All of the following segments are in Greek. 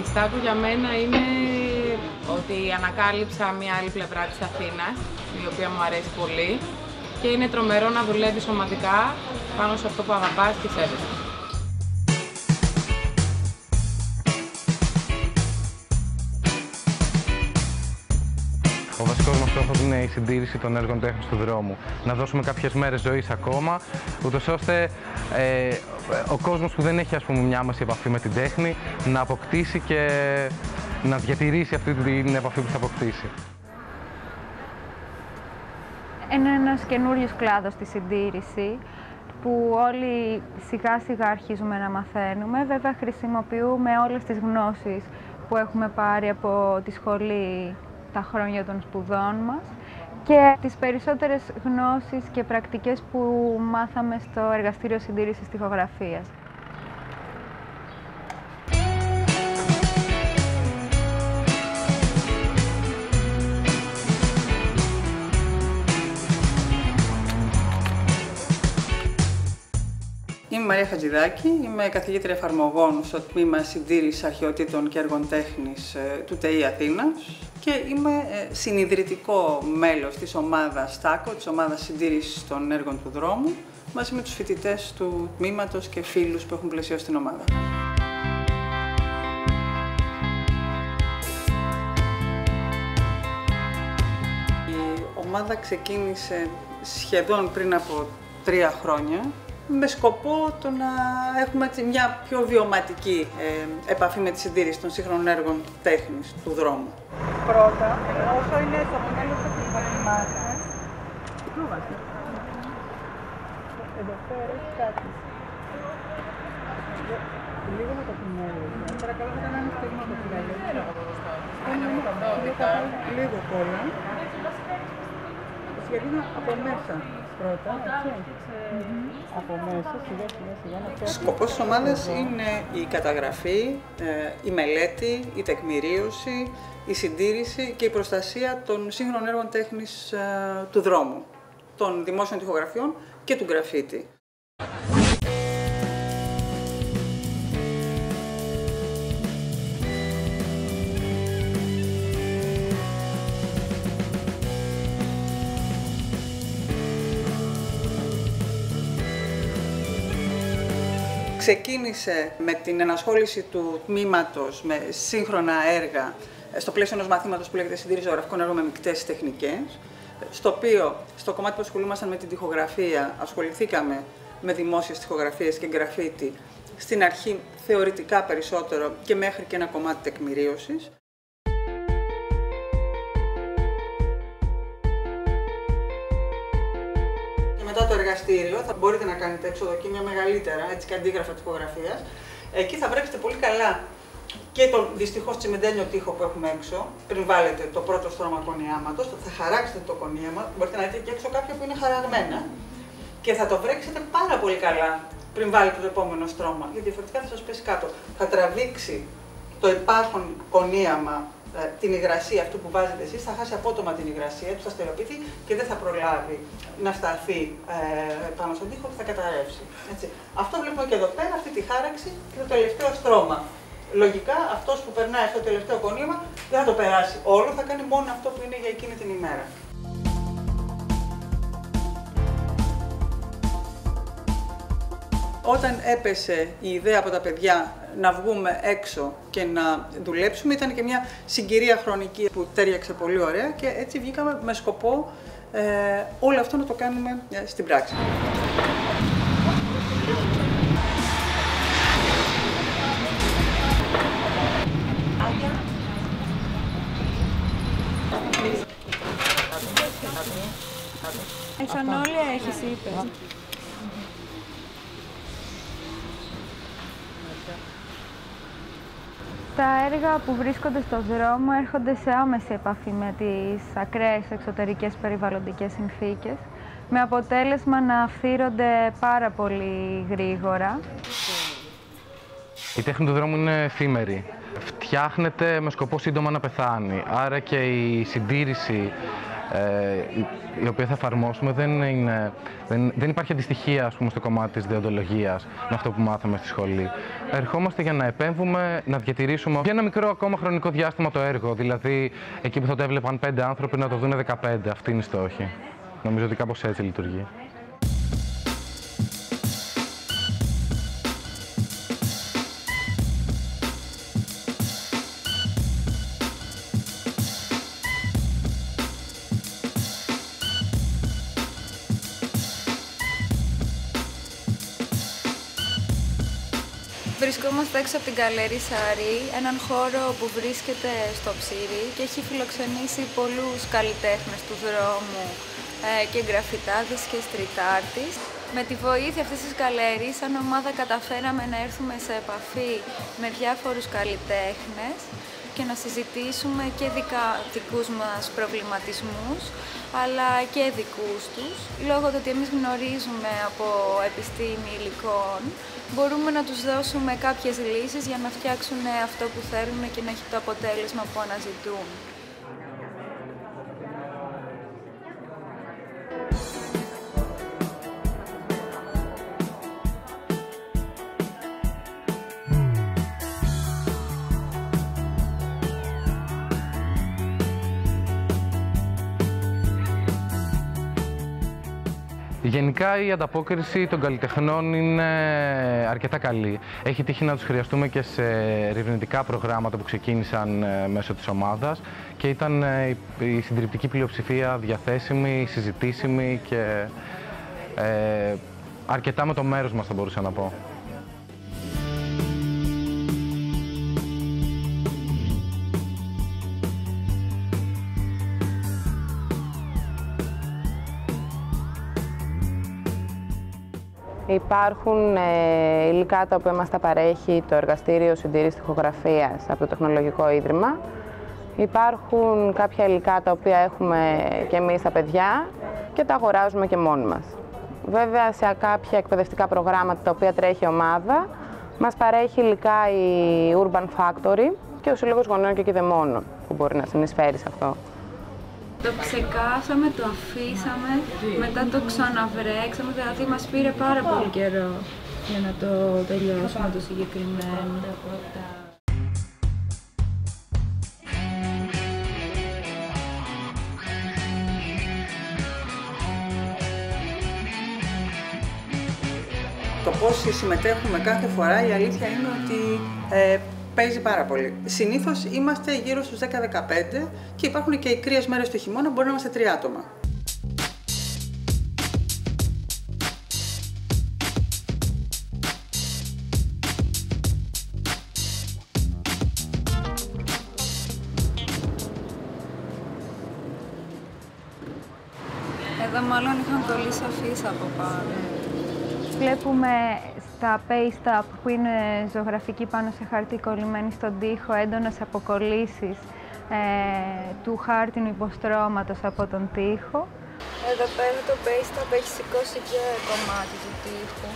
Η Στάκου για μένα είναι ότι ανακάλυψα μια άλλη πλευρά της Αθήνας, η οποία μου αρέσει πολύ και είναι τρομερό να δουλεύεις ομαδικά πάνω σε αυτό που αγαπάς και σέβεσαι. Ο βασικός μας στόχος είναι η συντήρηση των έργων τέχνης του δρόμου. Να δώσουμε κάποιες μέρες ζωής ακόμα, ούτως ώστε ο κόσμος που δεν έχει μια άμεση επαφή με την τέχνη να αποκτήσει και να διατηρήσει αυτή την επαφή που θα αποκτήσει. Είναι ένας καινούριος κλάδος στη συντήρηση που όλοι σιγά σιγά αρχίζουμε να μαθαίνουμε. Βέβαια χρησιμοποιούμε όλες τις γνώσεις που έχουμε πάρει από τη σχολή τα χρόνια των σπουδών μας και τις περισσότερες γνώσεις και πρακτικές που μάθαμε στο Εργαστήριο Συντήρησης Τοιχογραφίας. Είμαι Μαρία Χατζηδάκη, είμαι καθηγήτρια εφαρμογών στο τμήμα Συντήρησης Αρχαιοτήτων και Έργων Τέχνης του ΤΕΙ Αθήνας και είμαι συνιδρυτικό μέλος της ομάδας ΣΤΑΚΟ, της ομάδας συντήρησης των έργων του δρόμου, μαζί με τους φοιτητές του τμήματος και φίλους που έχουν πλαισιώσει την ομάδα. Η ομάδα ξεκίνησε σχεδόν πριν από 3 χρόνια, με σκοπό το να έχουμε μια πιο βιωματική επαφή με τη συντήρηση των σύγχρονων έργων τέχνης του δρόμου. Πρώτα, όσο είναι στο μέλλον που θα θυμάστε, εδώ πέρα έχει κάτι. Λίγο με το πινέλι. Παρακαλώ να κάνουμε στίγμα το πινέλι. Λίγο κόλλα. Γιατί είναι από μέσα. Πρώτα, από μέσα, σιγά. Σκοπός της ομάδας είναι η καταγραφή, η μελέτη, η τεκμηρίωση, η συντήρηση και η προστασία των σύγχρονων έργων τέχνης του δρόμου, των δημόσιων τοιχογραφιών και του γκραφίτι. Ξεκίνησε με την ενασχόληση του τμήματος με σύγχρονα έργα στο πλαίσιο ενός μαθήματος που λέγεται Συντήρηση Ζωγραφικών Έργων με μεικτές τεχνικές, στο οποίο στο κομμάτι που ασχολούμασταν με την τοιχογραφία ασχοληθήκαμε με δημόσιες τοιχογραφίες και γκραφίτι, στην αρχή θεωρητικά περισσότερο και μέχρι και ένα κομμάτι τεκμηρίωσης. Μετά το εργαστήριο θα μπορείτε να κάνετε εξοδοκίμια μεγαλύτερα, έτσι και αντίγραφα τοιχογραφίας. Εκεί θα βρέξετε πολύ καλά και τον δυστυχώς τσιμεντένιο τοίχο που έχουμε έξω, πριν βάλετε το πρώτο στρώμα κονιάματος, θα χαράξετε το κονίαμα, μπορείτε να δείτε και έξω κάποια που είναι χαραγμένα και θα το βρέξετε πάρα πολύ καλά πριν βάλετε το επόμενο στρώμα, γιατί διαφορετικά θα σας πέσει κάτω. Θα τραβήξει το υπάρχον κονίαμα την υγρασία αυτού που βάζετε εσείς, θα χάσει απότομα την υγρασία του, θα στερεοποιηθεί και δεν θα προλάβει να σταθεί πάνω στον τοίχο και θα καταρρεύσει. Έτσι. Αυτό βλέπουμε και εδώ πέρα, αυτή τη χάραξη και το τελευταίο στρώμα. Λογικά αυτός που περνάει αυτό το τελευταίο κονίαμα δεν θα το περάσει όλο, θα κάνει μόνο αυτό που είναι για εκείνη την ημέρα. Όταν έπεσε η ιδέα από τα παιδιά να βγούμε έξω και να δουλέψουμε, ήταν και μια συγκυρία χρονική που τέριαξε πολύ ωραία και έτσι βγήκαμε με σκοπό όλο αυτό να το κάνουμε στην πράξη. Εθανόλια έχεις, είπε. Τα έργα που βρίσκονται στο δρόμο έρχονται σε άμεση επαφή με τις ακραίες εξωτερικές περιβαλλοντικές συνθήκες, με αποτέλεσμα να αυθύρονται πάρα πολύ γρήγορα. Η τέχνη του δρόμου είναι εφήμερη. Φτιάχνεται με σκοπό σύντομα να πεθάνει. Άρα και η συντήρηση η οποία θα εφαρμόσουμε δεν υπάρχει αντιστοιχεία, ας πούμε, στο κομμάτι της δεοντολογίας με αυτό που μάθαμε στη σχολή. Ερχόμαστε για να επέμβουμε, να διατηρήσουμε για ένα μικρό ακόμα χρονικό διάστημα το έργο. Δηλαδή, εκεί που θα το έβλεπαν 5 άνθρωποι να το δουν 15. Αυτή είναι η στόχη. Νομίζω ότι κάπως έτσι λειτουργεί. Βρισκόμαστε έξω από την Γκαλερί Σαρή, έναν χώρο που βρίσκεται στο Ψήρι και έχει φιλοξενήσει πολλούς καλλιτέχνες του δρόμου και γκραφιτάδες και street artists. Με τη βοήθεια αυτής της γκαλερί, σαν ομάδα καταφέραμε να έρθουμε σε επαφή με διάφορους καλλιτέχνες και να συζητήσουμε και δικούς μας προβληματισμούς, αλλά και δικούς τους. Λόγω του ότι εμείς γνωρίζουμε από επιστήμη υλικών, μπορούμε να τους δώσουμε κάποιες λύσεις για να φτιάξουν αυτό που θέλουν και να έχει το αποτέλεσμα που αναζητούν. Γενικά η ανταπόκριση των καλλιτεχνών είναι αρκετά καλή. Έχει τύχει να τους χρειαστούμε και σε ερευνητικά προγράμματα που ξεκίνησαν μέσω της ομάδας και ήταν η συντριπτική πλειοψηφία διαθέσιμη, συζητήσιμη και αρκετά με το μέρος μας, θα μπορούσα να πω. Υπάρχουν υλικά τα οποία μας τα παρέχει το Εργαστήριο Συντήρησης Τοιχογραφίας από το Τεχνολογικό Ίδρυμα. Υπάρχουν κάποια υλικά τα οποία έχουμε και εμείς τα παιδιά και τα αγοράζουμε και μόνοι μας. Βέβαια, σε κάποια εκπαιδευτικά προγράμματα τα οποία τρέχει η ομάδα, μας παρέχει υλικά η Urban Factory και ο Σύλλογος Γονέων και Κηδεμόνων, που μπορεί να συνεισφέρει σε αυτό. Το ξεκάσαμε, το αφήσαμε, μετά το ξαναβρέξαμε, δηλαδή μας πήρε πάρα πολύ καιρό για να το τελειώσουμε το συγκεκριμένο. Το πόσοι συμμετέχουμε κάθε φορά, η αλήθεια είναι ότι παίζει πάρα πολύ. Συνήθως είμαστε γύρω στους 10-15 και υπάρχουν και οι κρύες μέρες του χειμώνα, μπορεί να είμαστε 3 άτομα. Εδώ μάλλον είχαν κολλήσει αφίσα από πάνω. Βλέπουμε στα paste up που είναι ζωγραφική πάνω σε χαρτί κολλημένη στον τοίχο, έντονες αποκολλήσεις του χάρτινου υποστρώματος από τον τοίχο. Εδώ πέρα το paste up έχει σηκώσει και κομμάτι του τοίχου,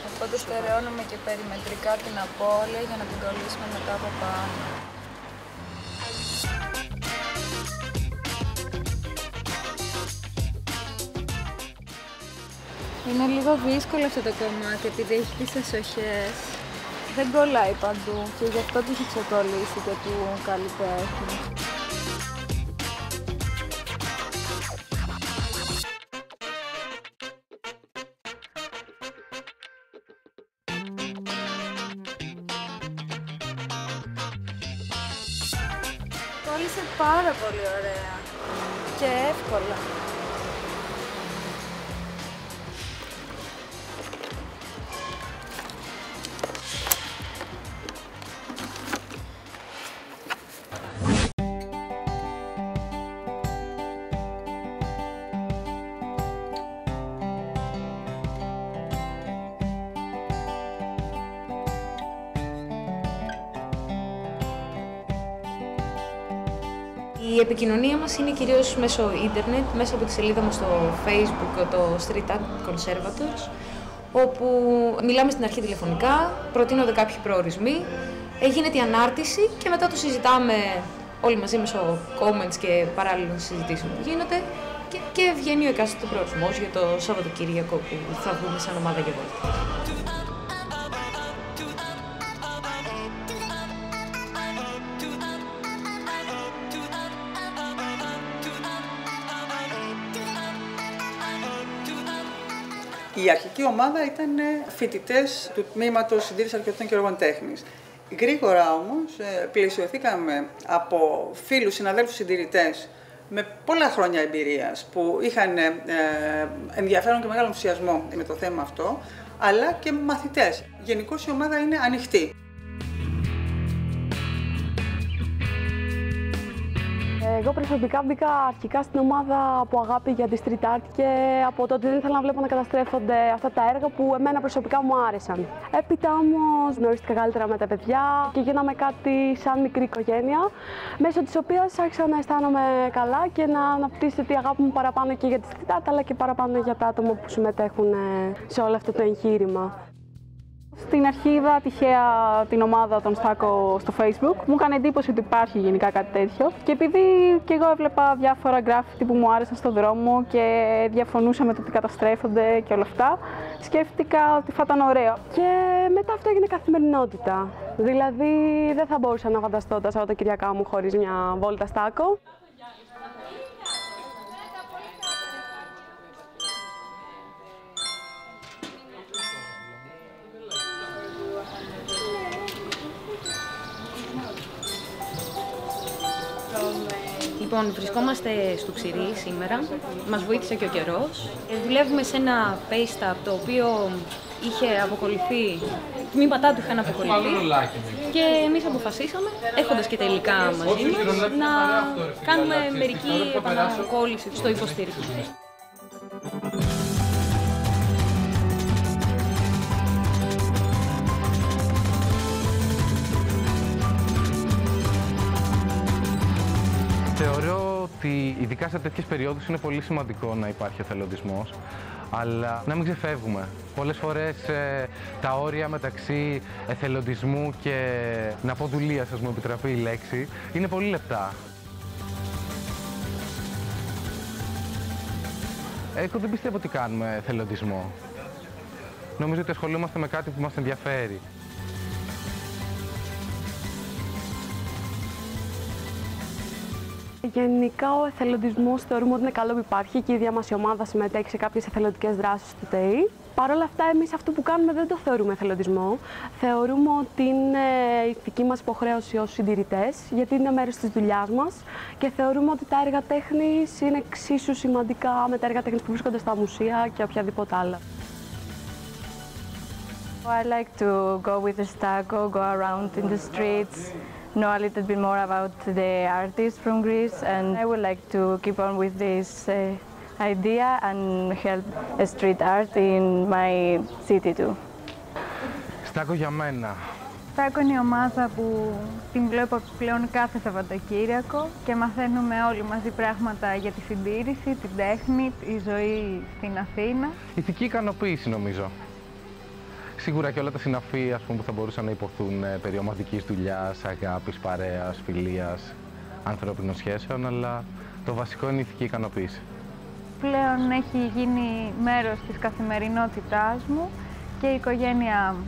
οπότε στερεώνουμε και περιμετρικά την απώλεια για να την κολλήσουμε μετά από πάνω. Είναι λίγο δύσκολο αυτό το κομμάτι επειδή έχει τις εσοχές. Δεν κολλάει παντού και γι' αυτό του έχει ξεκολλήσει και του καλλιτέχνη. Κόλλησε πάρα πολύ ωραία και εύκολα. Η επικοινωνία μας είναι κυρίως μέσω ίντερνετ, μέσα από τη σελίδα μας στο Facebook, το Street Art Conservators, όπου μιλάμε στην αρχή τηλεφωνικά, προτείνονται κάποιοι προορισμοί, γίνεται η ανάρτηση και μετά το συζητάμε όλοι μαζί μέσω comments και παράλληλων συζητήσεων που γίνονται και βγαίνει ο εκάστοτε προορισμός για το Σαββατοκύριακο που θα βγούμε σαν ομάδα για βόλτα. Η αρχική ομάδα ήταν φοιτητές του τμήματος Συντήρησης Αρχαιοτήτων και Έργων Τέχνης. Γρήγορα όμως πλαισιωθήκαμε από φίλους, συναδέλφους συντηρητές με πολλά χρόνια εμπειρίας που είχαν ενδιαφέρον και μεγάλο ενθουσιασμό με το θέμα αυτό, αλλά και μαθητές. Γενικώς η ομάδα είναι ανοιχτή. Εγώ προσωπικά μπήκα αρχικά στην ομάδα από αγάπη για τη street art και από το ότι δεν ήθελα να βλέπω να καταστρέφονται αυτά τα έργα που εμένα προσωπικά μου άρεσαν. Έπειτα όμως γνωρίστηκα καλύτερα με τα παιδιά και γίναμε κάτι σαν μικρή οικογένεια, μέσω της οποίας άρχισα να αισθάνομαι καλά και να αναπτύσσεται τη αγάπη μου παραπάνω και για τη street art, αλλά και παραπάνω για τα άτομα που συμμετέχουν σε όλο αυτό το εγχείρημα. Στην αρχή είδα τυχαία την ομάδα των Στάκο στο Facebook. Μου έκανε εντύπωση ότι υπάρχει γενικά κάτι τέτοιο. Και επειδή και εγώ έβλεπα διάφορα γκράφιτι που μου άρεσαν στον δρόμο και διαφωνούσα με το ότι καταστρέφονται και όλα αυτά, σκέφτηκα ότι θα ήταν ωραίο. Και μετά αυτό έγινε καθημερινότητα. Δηλαδή δεν θα μπορούσα να φανταστώ τα Σαββατοκυριακά μου χωρίς μια βόλτα Στάκο. Λοιπόν, βρισκόμαστε στο Ξηρί σήμερα, μας βοήθησε και ο καιρός. Δουλεύουμε σε ένα paste up το οποίο είχε αποκολληθεί, τμήματά του είχαν αποκολληθεί και εμείς αποφασίσαμε, έχοντας και τα υλικά μαζί μας, να κάνουμε μερική επανακόλληση στο υποστήρικτο. Θεωρώ ότι ειδικά σε τέτοιες περιόδους είναι πολύ σημαντικό να υπάρχει εθελοντισμός, αλλά να μην ξεφεύγουμε. Πολλές φορές τα όρια μεταξύ εθελοντισμού και να πω δουλείας, ας μου επιτραπεί η λέξη, είναι πολύ λεπτά. Εγώ δεν πιστεύω ότι κάνουμε εθελοντισμό. Νομίζω ότι ασχολούμαστε με κάτι που μας ενδιαφέρει. Γενικά ο εθελοντισμός θεωρούμε ότι είναι καλό που υπάρχει και η ίδια μας η ομάδα συμμετέχει σε κάποιες εθελοντικές δράσεις του ΤΕΗ. Παρ' όλα αυτά, εμείς αυτό που κάνουμε δεν το θεωρούμε εθελοντισμό. Θεωρούμε ότι είναι ηθική μας υποχρέωση ως συντηρητές, γιατί είναι μέρος της δουλειάς μας και θεωρούμε ότι τα έργα τέχνης είναι εξίσου σημαντικά με τα έργα τέχνης που βρίσκονται στα μουσεία και οποιαδήποτε άλλα. I like to go with the Stako, go around in the streets, know a little bit more about the artists from Greece, and I would like to keep on with this idea and help street art in my city too. Στάκο για μένα. Στάκο είναι η ομάδα που την βλέπω πλέον κάθε Σαββατοκύριακο και μαθαίνουμε όλοι μαζί πράγματα για τη συντήρηση, την τέχνη, τη ζωή στην Αθήνα. Ηθική ικανοποίηση νομίζω. Σίγουρα και όλα τα συναφή που θα μπορούσαν να υποθούν περί ομαδικής δουλειάς, αγάπης, παρέας, φιλίας, ανθρώπινων σχέσεων, αλλά το βασικό είναι η ηθική ικανοποίηση. Πλέον έχει γίνει μέρος της καθημερινότητάς μου και η οικογένειά μου.